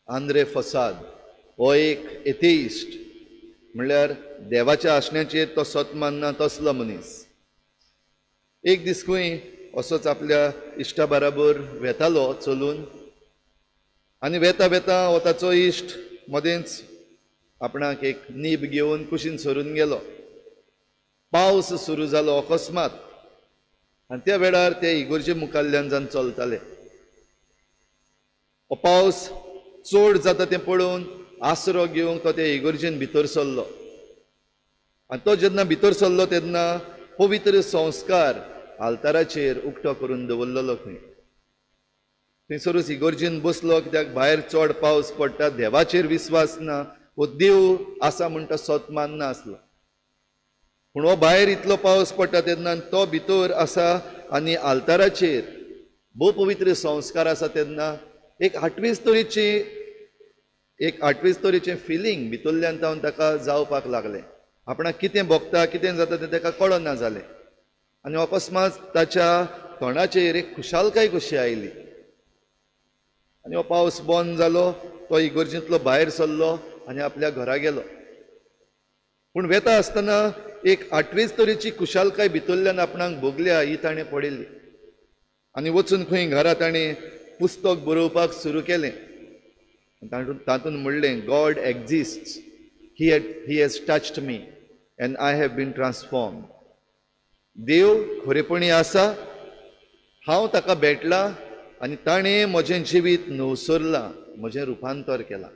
Andre फसाद हो एक एथेइस्ट, म्हणल्यार देवाच्या आसण्याचेर तो सत मानना तसलो मनीस. एक दीस खंय असोच आपल्या इश्टा बराबर वेतालो चलून, आनी वेता वेता हो ताचो इश्ट मदेंच आपणाक एक नीब घेवन कुशीन सरून गेलो. पावस सुरू जालो अकस्मात, आनी त्या वेळार ते इगोर्जे मुखाल्ल्यान जावन चलताले. हो पावस चड जाता तें पळोवन आसरो घेवंक तो त्या इगोर्जेन भितर सरलो. आनी तो जेन्ना भितर सरलो तेन्ना पवित्र संस्कार आल्ताराचेर उक्तो करून दवरलेलो खंय. थंयसरूच इगोर्जेन बसलो, कित्याक भायर चड पावस पडटा, देवाचेर विस्वास ना, वो देव आसा म्हूण तो सत मानना आसलो. पूण हो भायर इतलो पावस पडटा तेन्ना तो भितर आसा आनी आल्ताराचेर भोव पवित्र संस्कार आसा तेन्ना एक आठवीस तरेचें फिलींग भितरल्यान ताका जावपाक लागलें. आपणाक कितें भोगता, कितें जाता तें ताका कळना जालें. आनी अकस्मात ताच्या तोंडाचेर एक खुशालकाय कशी आयली. आनी हो पावस बंद जालो, तो इगोर्जेंतलो भायर सरलो आनी आपल्या घरा गेलो. पूण वेता आसतना एक आठवीस तरेची खुशालकाय भितरल्यान आपणाक भोगल्या ही ताणें पळयली. आनी वचून खंय घरा ताणें पुस्तक बरोवपाक सुरू केलें. तातूंत म्हणलें, God exists, he has touched me and I have been transformed. देव खरेपणी आसा, हांव ताका भेटला आनी ताणें म्हजें जिवीत न्हवसरलां, म्हजें रुपांतर केलां.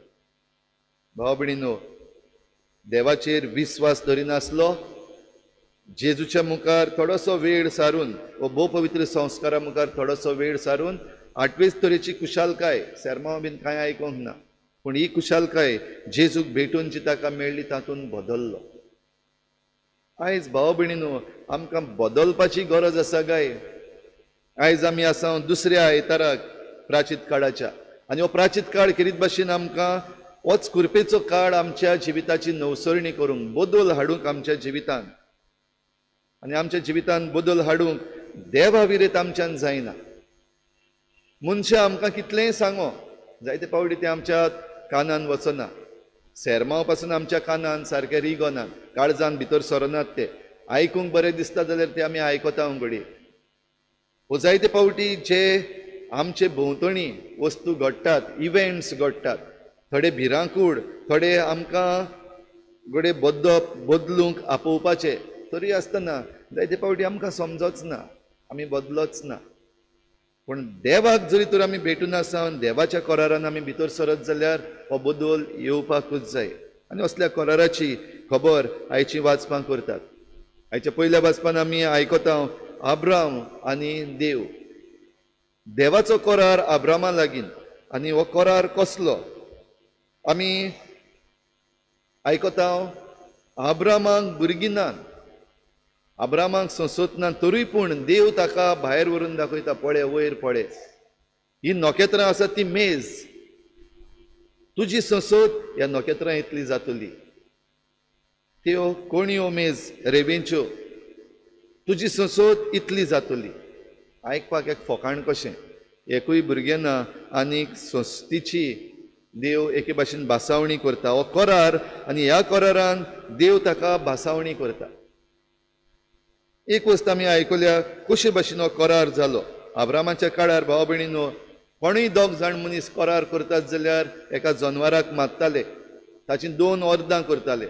भाव भयणीनो, देवाचेर विस्वास धरिनासलो, जेजूच्या मुखार थोडोसो वेळ सारून, वो भोव पवित्र संस्कारा मुखार थोडोसो वेळ सारून आठवीस तरेची कुशालकाय, सेर्मांव बीन कांय आयकोंक ना, पूण ही कुशालकाय जेजूक भेटून जी ताका मेळ्ळी तातूंत बदल्लो. आयज भाव भयणीनो, आमकां बदलपाची गरज आसा काय? आयज आमी आसा दुसऱ्या आयताराक प्राचीत काळाच्या, आनी हो प्राचीत काळ किरीत भाशेन आमकां होच कृपेचो काळ आमच्या जिविताची नवसरणी करूंक, बदल हाडूंक आमच्या जिवितान. आनी आमच्या जिवितान बदल हाडूंक देवा विरेत आमच्यान जायना. मनशां आमकां कितलेंय सांगो, जायते पावटी तें आमच्या कानान वचना. सेर्मांव पासून आमच्या कानान सारकें रिगोनात, काळजान भितर सरनात. ते आयकूंक बरें दिसता जाल्यार ते आमी आयकता घडये. वो जायते पावटी जे आमचे भोंवतणी वस्तू घडटात, इव्हेंट्स घडटात, थोडे भिरांकूळ, थोडे आमकां घडये बदलूंक आपोवपाचे, तरी आसतना जायते पावटी आमकां समजोच ना, आमी बदलोच ना. पूण देवाक जरी तर आमी भेटून आसा, देवाच्या करारान आमी भितर सरत जाल्यार हो बदल येवपाकूच जाय. आनी असल्या कराराची खबर आयची वाचपां करतात. आयच्या पयल्या वाचपान आमी आयकता अब्राम आनी देव. देवाचो करार अब्रामा लागीं, आनी हो करार कसलो? आमी आयकता अब्रामाक भुरगीं नात, अब्रामाक संसोत ना, तरी पूण देव ताका भायर व्हरून दाखयता, पळय वयर पळय, ही नखेत्रां आसा ती मेज, तुजी संसोत ह्या नखेत्रां इतली जातली. त्यो कोणयो मेज रेवेंच्यो, तुजी संसोत इतली जातली. आयकपाक एक फोकाण कशें, एकूय भुरगें ना आनी संस्थितीची देव एके भाशेन भासावणी करता. हो करार, आनी ह्या करारान देव ताका भासावणी करता. एक वस्त आमी आयकल्या कशे भाशेन हो करार जालो. अब्रामाच्या काळार भाव भयणीनो, कोणूय दोग जाण मनीस करार करतात जाल्यार एका जनवाराक मारताले, ताची 2 अर्दां करताले,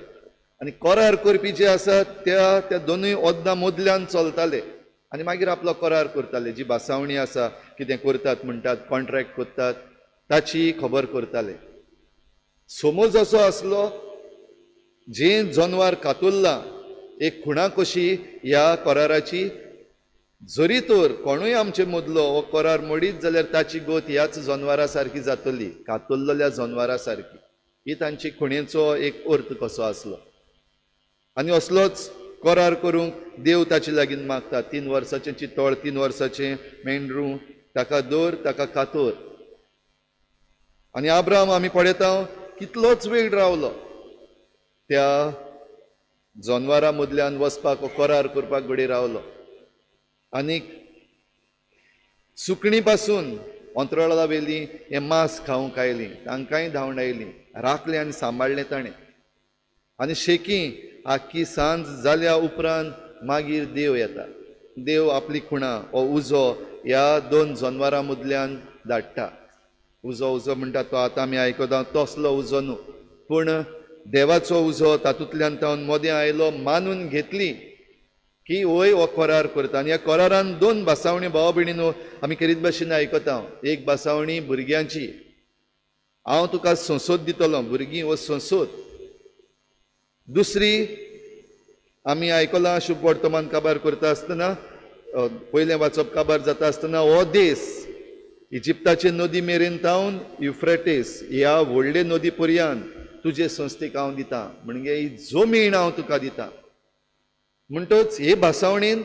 आनी करार करपी जे आसात त्या दोनूय अर्दां मदल्यान चलताले, आनी मागीर आपलो करार करताले. जी भासावणी आसा, कितें करतात म्हणटात, कॉन्ट्रॅक्ट करतात, ताची खबर करताले. समज असो आसलो, जें जनवार कातुरलां, एक खुणा कशी ह्या कराराची, जरी तर कोणूय आमचे मदलो हो करार मोडीत जाल्यार ताची गोत ह्याच जनवारा सारकी जातली, कातुरलेल्या जनवारा सारकी. ही तांची खुणेचो एक अर्थ कसो आसलो. आनी असलोच करार करूंक देव ताचे लागीं मागता. 3 वर्साचें चितोळ, 3 वर्साचें मेंढरूं, ताका दर, ताका कातोर. आनी अब्राम आमी पळयता कितलोच वेळ रावलो त्या जनवारा मदल्यान वचपाक, हो करार करपाक घडी रावलो. आनीक सुकणी पासून अंतराळा वेली हे मांस खावंक आयलीं, तांकांय धांवण आयली, राखलें आनी सांबाळलें ताणें. आनी शेकी आख्खी सांज जाल्या उपरांत मागीर देव येता. देव आपली खुणां हो उजो ह्या 2 जनवरां मदल्यान धाडटा. उजो उजो म्हणटा तो आतां आमी आयकता तसलो उजो न्हू, पूण देवाचो उजो तातूंतल्यान तावन मोदें आयलो, मानून घेतली की वय हो करार करता. आनी ह्या करारान 2 भासावणी भाव भयणीनो आमी करीत भाशेन आयकता. एक भासावणी भुरग्यांची, हांव तुका संसोद दितलो, भुरगीं हो संसोद. दुसरी आमी आयकलां शुभ वर्तमान काबार करता आसतना, पयलें वाचप काबार जाता आसतना, हो देस इजिप्ताचे नदी मेरेन तावन युफ्रेटीस ह्या व्हडले नदी पर्यंत तुजे संस्थेक हांव दितां, म्हणजे ही जमीन हांव तुका दितां. म्हणटच हे भासावणीन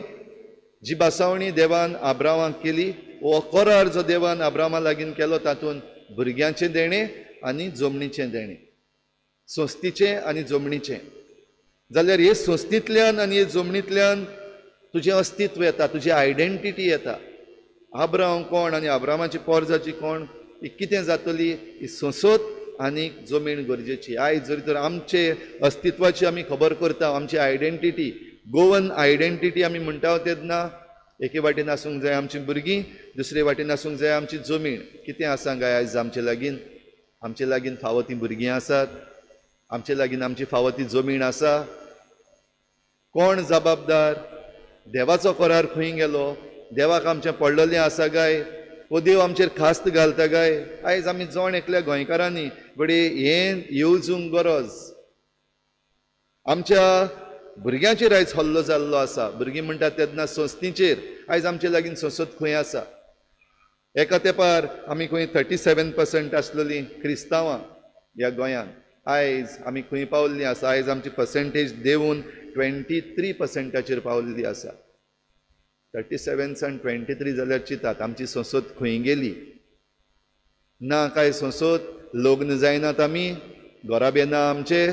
जी भासावणी देवान आब्रामाक केली, हो करार जो देवान आब्रामा लागीं केलो, तातूंत भुरग्यांचें देणें आनी जमनीचें देणें, संस्थीचें आनी जमनीचें. जाल्यार हे संस्थींतल्यान आनी हे जमनींतल्यान तुजें अस्तित्व येता, तुजी आयडेंटिटी येता. आब्राम कोण आनी आब्रामाची पोरजाची कोण, ही कितें जातली, ही संसद आनी जमीन गरजेची. आयज जरी तर आमचे अस्तित्वाची आमी खबर करता, आमची आयडेंटिटी, गोवन आयडेंटिटी आमी म्हणटा तेन्ना एके वाटेन आसूंक जाय आमची भुरगीं, दुसरे वाटेन आसूंक जाय आमची जमीन. कितें आसा काय आयज आमचे लागीं? आमचे लागीं फावो तीं भुरगीं आसात, आमचे लागीं आमची फावो ती जमीन आसा. कोण जबाबदार? देवाचो करार खंय गेलो? देवाक आमचें पडलेलें आसा काय? वो देव आमचेर खास्त घालता काय? आयज आमी जोण एकल्या गोंयकारांनी बडे हें येवजूंक गरज. आमच्या भुरग्यांचेर आयज हल्लो जाल्लो आसा. भुरगीं म्हणटात तेन्ना संस्थीचेर. आयज आमचे लागीं संसद खंय आसा? एका तेंपार आमी खंय 37% आसलेलीं क्रिस्तांवां ह्या गोंयांत. आयज आमी खंय पावल्लीं आसा? आयज आमची पर्सेंटेज देंवून 23% पावलेली आसा. 37 आनी 23 जाल्यार चिंतात आमची संसद खंय गेली? ना काय संसद? लग्न जायनात आमी, घोराबे येना आमचे,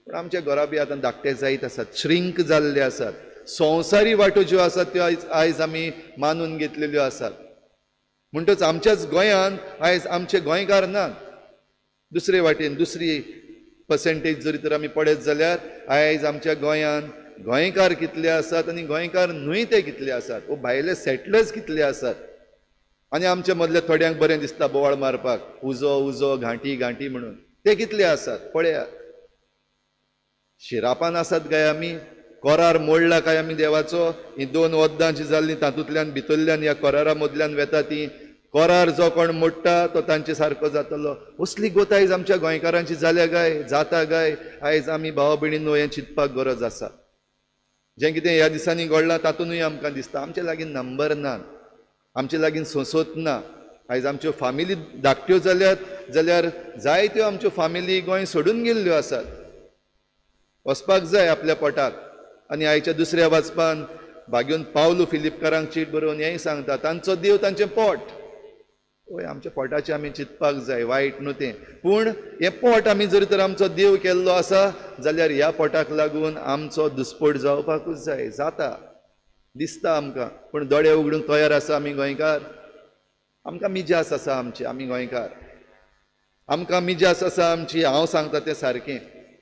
पूण आमचे घोराबे आतां धाकटे जायत आसात, श्रिंक जाल्ले आसात. संवसारी वाटो ज्यो आसात त्यो आयज आमी मानून घेतलेल्यो आसात. म्हणटच आमच्याच गोंयांत आयज आमचे गोंयकार नात. दुसरे वाटेन दुसरी पर्सेंटेज जरी तर आमी पळयत जाल्यार आयज आमच्या गोंयांत गोंयकार कितले आसात आनी गोंयकार न्हय ते कितले आसात, वो भायले सेटलर्स कितले आसात. आनी आमच्या मदले थोड्यांक बरें दिसता बोवाळ मारपाक, उजो उजो घांटी घांटी म्हणून. ते कितले आसात पळयात. शिरापान आसात काय आमी? करार मोडला काय आमी देवाचो? ही 2 वद्दां जी जाल्लीं तातूंतल्यान भितरल्यान ह्या करारा मदल्यान वेता ती. करार जो कोण मोडटा तो तांचे सारको जातलो. असली गोत आयज आमच्या गोंयकारांची जाल्या काय? जाता काय? आयज आमी भाव भयणींनो हें चिंतपाक गरज आसा. जें कितें ह्या दिसांनी घडलां तातूंतय आमकां दिसता आमचे लागीं नंबर ना, आमचे लागीं संसद ना. आयज आमच्यो फामिली धाकट्यो जाल्यात जाल्यार जायत्यो आमच्यो फामिली गोंय सोडून गेल्ल्यो आसात. वचपाक जाय आपल्या पोटाक. आनी आयच्या दुसऱ्या वाचपान भाग्यून पावलो फिलिपकारांक चीट बरोवन हेंय सांगता तांचो देव तांचें पोट. वय आमच्या पोटाचें आमी चिंतपाक जाय, वायट न्हू तें, पूण हें पोट आमी जरी तर आमचो देव केल्लो आसा जाल्यार ह्या पोटाक लागून आमचो दुस्पट जावपाकूच जाय. जाता दिसता आमकां, पूण दोळे उगडूंक तयार आसा आमी गोंयकार? आमकां मिजास आसा आमची, आमी गोंयकार आमकां मिजास आसा आमची. हांव सांगता तें सारकें.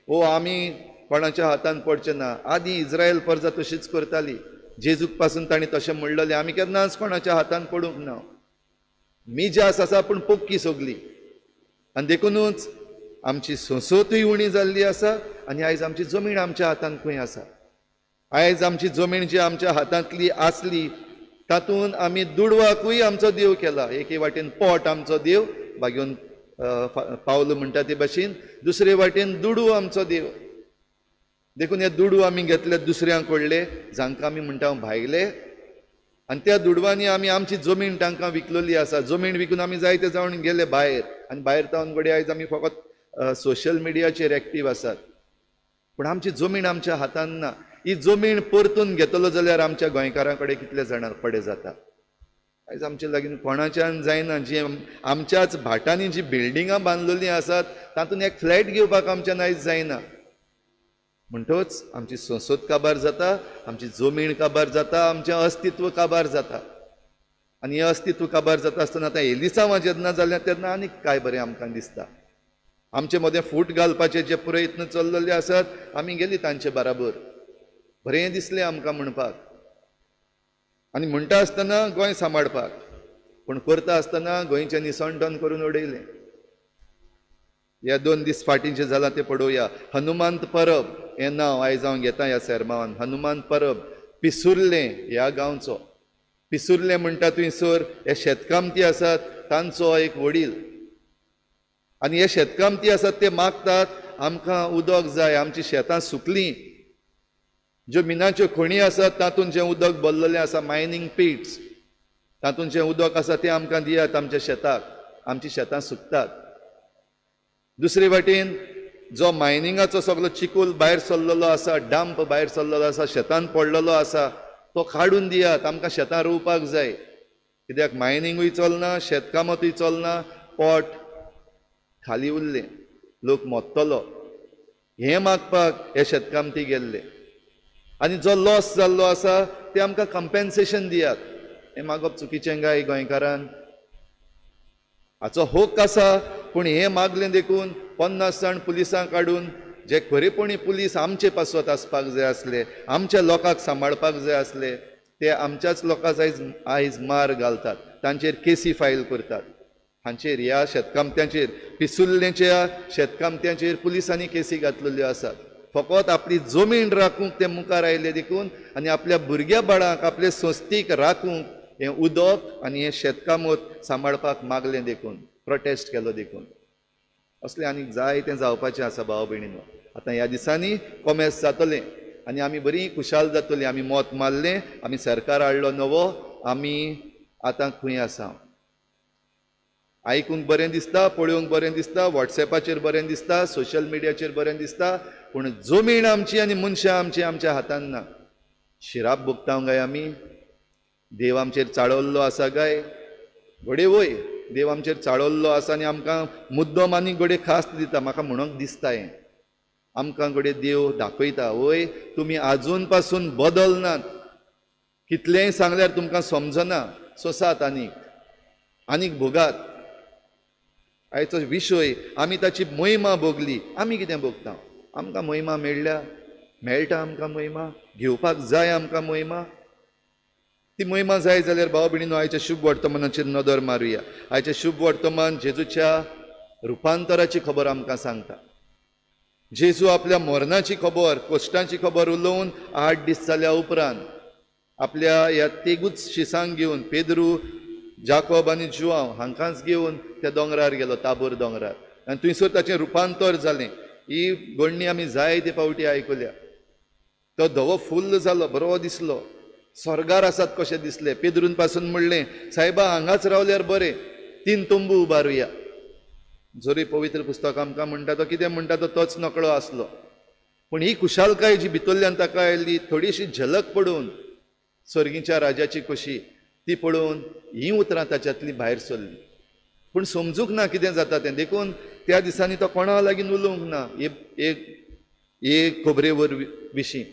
वो आमी कोणाच्या हातान पडचें ना. आदी इज्रायल परजा तशीच करताली. जेजूक पासून तांणी तशें म्हणलेलें. आमी केन्नाच कोणाच्या हातान पडूंक ना. मिजास आसा पूण पक्की सगली. आनी देखूनच आमची संसदूय उणी जाल्ली आसा आनी आयज आमची जमीन आमच्या हातान खंय आसा. आयज आमची जमीन जी आमच्या हातांतली आसली तातूंत आमी दुडवाकूय आमचो देव केला. एके वाटेन पोट आमचो देव भाग्यून पावलो म्हणटा ते भाशेन, दुसरे वाटेन दुडू आमचो देव. देखून हे दुडू आमी घेतले दुसऱ्यांक कडले, जांकां आमी म्हणटा भायले. आनी त्या दुडवांनी आमी आमची जमीन तांकां विकलेली आसा. जमीन विकून आमी जायते जावन गेले भायर, आनी भायर जावन घडये आयज आमी फकत सोशल मिडियाचेर एक्टीव आसात. पूण आमची जमीन आमच्या हातान ना. ही जमीन परतून घेतलो जाल्यार आमच्या गोंयकारां कडेन कितले जाणांक पडे जाता. आयज आमचे लागीं कोणाच्यान जायना. जी आमच्याच भाटांनी जी बिल्डिंगां बांदलेलीं आसात तातूंत एक फ्लॅट घेवपाक आमच्यान आयज जायना. म्हणटच आमची संसद काबार जाता, आमची जमीन काबार जाता, आमचें अस्तित्व काबार जाता. आनी हें अस्तित्व काबार जाता आसतना आतां एलिसांवां जेन्ना जालें तेन्ना आनीक काय बरें आमकां दिसता. आमचे मदें फूट घालपाचे जे प्रयत्न चल्लेले आसात आमी गेली तांचे बराबर. बरें दिसलें आमकां म्हणपाक आनी म्हणटा आसतना गोंय सांबाळपाक, पूण करता आसतना गोंयचें निसणटण करून उडयलें. ह्या 2 दीस फाटीं जें जालां तें पळोवया. हनुमंत परब हें नांव आयज हांव घेता ह्या सेर्मावान. हनुमंत परब पिसुर्लें ह्या गांवचो. पिसुर्लें म्हणटा थंयसर हे शेतकामती आसात तांचो एक वडील, आनी हे शेतकामती आसात ते मागतात आमकां उदक जाय, आमचीं शेतां सुकलीं. ज्यो मिनाच्यो खणी आसात तातूंत जें उदक भरलेलें आसा, मायनींग पिट्स, तातूंत जें उदक आसा तें आमकां दियात आमच्या शेताक, आमचीं शेतां सुकतात. दुसरे वाटेन जो मायनिंगाचो सगळो चिकूल भायर सरलेलो आसा, डंप भायर सरलेलो आसा, शेतांत पडलेलो आसा, तो काडून दियात, आमकां शेतां रोवपाक जाय. कित्याक मायनिंगूय चलना, शेतकामतूय चलना, पोट खाली उरलें, लोक मोडटलो. हें मागपाक हे शेतकामती गेल्ले. आनी जो लॉस जाल्लो आसा ते आमकां कंपेन्सेशन दियात. हें मागप चुकीचें काय गोंयकारान? हाचो हक आसा, पूण हें मागलें देखून 50 जाण पुलिसांक काडून, जे खरेपणी पुलीस आमचे पासत आसपाक जाय आसले, आमच्या लोकांक सांबाळपाक जाय आसले, ते आमच्याच लोकांक आयज मार घालतात, तांचेर केसी फायल करतात. हांचेर ह्या शेतकामत्यांचेर, पिसुल्लेच्या शेतकामत्यांचेर पुलिसांनी केसी घातलेल्यो आसात. फकत आपली जमीन राखूंक ते मुखार आयले देखून, आनी आपल्या भुरग्या बाळांक, आपले संस्थीक राखूंक हें उदक आनी हें शेतकामत सांबाळपाक मागलें देखून, प्रोटेस्ट केलो देखून. असलें आनीक जायतें जावपाचें आसा भाव भयणीनो. आतां ह्या दिसांनी कॉमेर्स जातलें आनी आमी बरीं खुशाल जातलीं. आमी मत मारलें, आमी सरकार हाडलो नवो, आमी आतां खंय आसा. आयकूंक बरें दिसता, पळोवंक बरें दिसता, वॉट्सॅपाचेर बरें दिसता, सोशल मिडियाचेर बरें दिसता, पूण जमीन आमची आनी मनशां आमची आमच्या हातांत ना. शिराप भोगतांव काय आमी? देव आमचेर चाळवल्लो आसा काय? घोडे वय, देव आमचेर चाळवल्लो आसा आनी आमकां मुद्दम आनी घोडे खास्त दिता. म्हाका म्हणूंक दिसता हें, आमकां घोडे देव दाखयता, वय तुमी आजून पासून बदलनात, कितलेंय सांगल्यार तुमकां समजना, सोंसात आनीक भोगात. आयचो विशय, आमी ताची महिमा भोगली, आमी कितें भोगता? आमकां महिमा मेळटा आमकां महिमा, घेवपाक जाय आमकां महिमा. ती महिमा जाय जाल्यार भाव भयणीनो आयच्या शुभ वर्तमानाचेर नदर मारुया. आयचें शुभ वर्तमान जेजूच्या रुपांतराची खबर आमकां सांगता. जेजू आपल्या मरणाची खबर, कोश्टांची खबर उलोवन 8 दीस जाल्या उपरांत आपल्या ह्या तिगूच शिसांक घेवन, पेद्रू, जाकोब आनी जुआंव हांकांच घेवन त्या दोंगरार गेलो, ताबोर दोंगरार, आनी थंयसर ताचें रुपांतर जालें. ही घडणी आमी जायते फावटी आयकल्या. तो धवो फुल्ल जालो, बरो दिसलो, स्वर्गार आसात कशें दिसलें. पेद्रून पासून म्हणलें, सायबा हांगाच रावल्यार बरें, 3 तंबू उबारुया. जोरी पवित्र पुस्तक आमकां म्हणटा तो कितें म्हणटा तो तोच नकळो आसलो. पूण ही खुशालकाय जी भितरल्यान ताका आयली, थोडीशी झलक पडून स्वर्गीच्या राजाची कशी ती पळोवन हीं उतरां ताच्यातली भायर सरलीं. पूण समजूंक ना कितें जाता तें. देखून त्या दिसांनी तो कोणा लागीं उलोवंक ना एक खबरे विशीं.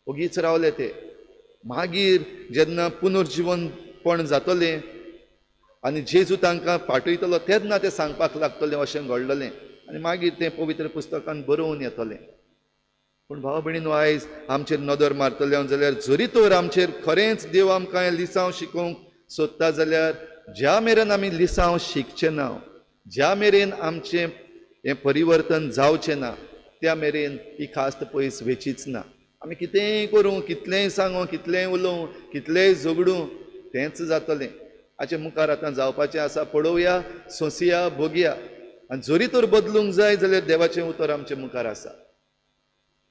ओगीच रावले ते. मागीर जेन्ना पुनर्जीवनपण जातलें आनी जेजू तांकां फाटयतलो तेन्ना ते सांगपाक लागतले अशें घडलेलें, आनी मागीर तें पवित्र पुस्तकान बरोवन येतलें. पूण भाव भयणीनो आयज आमचेर नदर मारतले जाल्यार, जरी तर आमचेर खरेंच देव आमकां हें लिसांव शिकोवंक सोदता जाल्यार, ज्या मेरेन आमी लिसांव शिकचे ना, ज्या मेरेन आमचें हें परिवर्तन जावचें ना, त्या मेरेन ही खास्त पयस वेचीच ना. आमी कितेंय करूं, कितलेंय सांगूं, कितलेंय उलोवं, कितलेंय झगडूं, तेंच जातलें. हाचे मुखार आतां जावपाचें आसा. पळोवया, सोंसया, भोगया. आनी जरी तर बदलूंक जाय जाल्यार देवाचें उतर आमचे मुखार आसा.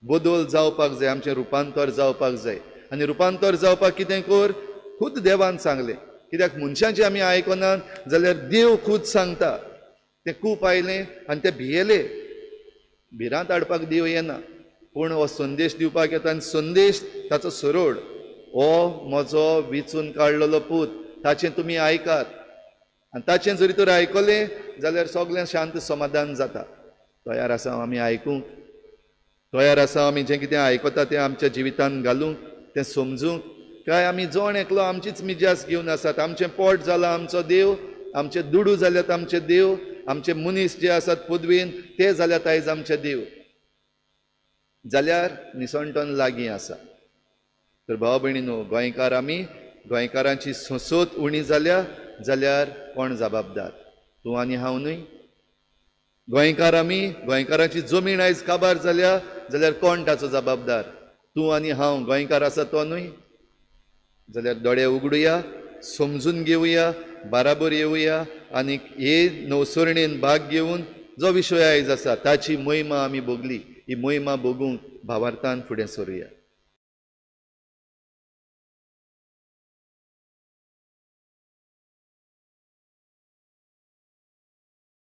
बदल जावपाक जाय, आमचें रुपांतर जावपाक जाय. आनी रुपांतर जावपाक कितें कर? खूद देवान सांगलें. कित्याक मनशांचें आमी आयकनात जाल्यार देव खूद सांगता. तें खूब आयलें आनी तें भियेले. भिरांत हाडपाक देव येना, पूण हो संदेश दिवपाक येता. आनी संदेश ताचो सरोड, हो म्हजो विचून काडलेलो पूत, ताचें तुमी आयकात. आनी ताचें जरी तर आयकलें जाल्यार सगळें शांत समाधान जाता. तयार आसा आमी आयकूंक? तयार आसा आमी जें कितें आयकता तें आमच्या जिवितांत घालूंक, तें समजूंक? काय आमी जोण एकलो आमचीच मिजास घेवन आसात, आमचें पोट जाला आमचो देव, आमचे दुडू जाल्यात आमचे देव, आमचे मनीस जे आसात पदवेन ते जाल्यात आयज आमचे देव, जाल्यार निसणटोन लागीं आसा. तर भाव भयणीनो, गोंयकार आमी, गोंयकारांची सोंसोत उणी जाल्या जाल्यार कोण जबाबदार? तूं आनी हांव न्हय? गोंयकार आमी, गोंयकारांची जमीन आयज काबार जाल्या जाल्यार कोण ताचो जबाबदार? तूं आनी हांव. गोंयकार आसा तो न्हय? जाल्यार दोळे उगडुया, समजून घेवया, बाराबर येवया आनी हे नवसरणेन भाग घेवन जो विशय आयज आसा ताची महिमा आमी भोगली. ही महिमा भोगूंक भावार्थान फुडें सरुया.